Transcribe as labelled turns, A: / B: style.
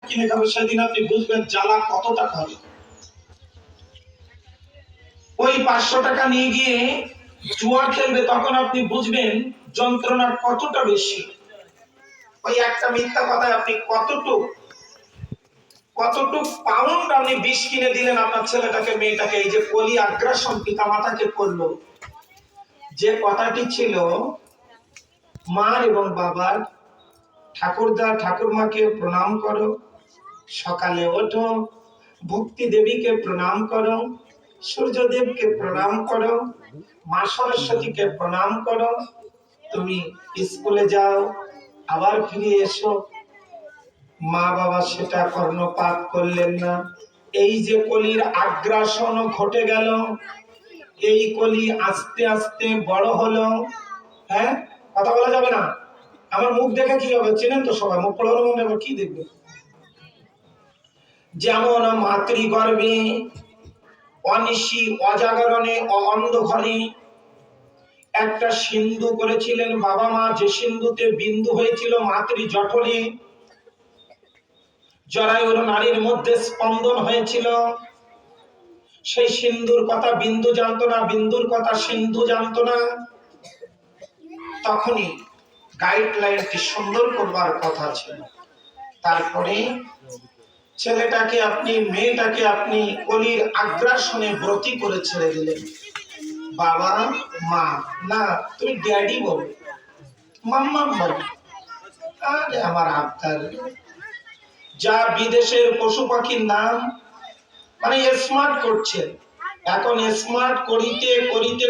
A: কিনে খাবে, সেদিন আপনি বুঝবেন জ্বালা কতটা খাবে। ওই 500 টাকা নিয়ে গিয়ে জুয়া খেলবে, তখন আপনি বুঝবেন যন্ত্রণা কতটা বেশি। ওই একটা মিথ্যা কথায় আপনি কতটুক পাউন্ড আপনি বিষ কিনে দিলেন আপনার ছেলেটাকে, মেয়েটাকে। এই যে কলি আগ্রাসন পিতা মাতাকে করলো, যে কথাটি ছিল মা এবং বাবার, ঠাকুরদা ঠাকুরমাকে প্রণাম করো, সকালে ওঠো, ভক্তি দেবীকে প্রণাম করো, সূর্যদেবকে প্রণাম করো, মা সরস্বতীকে প্রণাম করো, তুমি স্কুলে যাও, আবার ফিরে এসো। মা বাবা সেটা কর্ণপাত করলেন না। এই যে কলির আগ্রাসন ঘটে গেল, এই কলি আস্তে আস্তে বড় হলো। হ্যাঁ, কথা বলা যাবে না। আমার মুখ দেখে কি হবে, চেনেন তো সবাই, মুখ পড়ানো মনে হবে, কি দেখবে। যেমন মাতৃগর্ভে অনিশি অজাগরণে অন্ধঘরে একটা সিন্ধু করেছিলেন বাবা মা, যে সিন্ধুতে বিন্দু হয়েছিল মাতৃ জঠরে, জরায়ুর নারীর মধ্যে স্পন্দন হয়েছিল। সেই সিন্ধুর কথা বিন্দু জানতো না, বিন্দুর কথা সিন্ধু জানতো না। তখনই গাইডলাইনটি সুন্দর করবার কথা ছিল। তারপরে ছেলেটাকে আপনি, মেয়েটাকে আপনি কলির আগ্রাসনে ব্রতী করে ছেড়ে দিলেন। বাবা মা না, তুমি ড্যাডি বলো, মাম্মা বলো। আরে আমার আবদার, যা বিদেশের পশু পাখির নাম, মানে স্মার্ট করছে। এখন স্মার্ট করিতে করিতে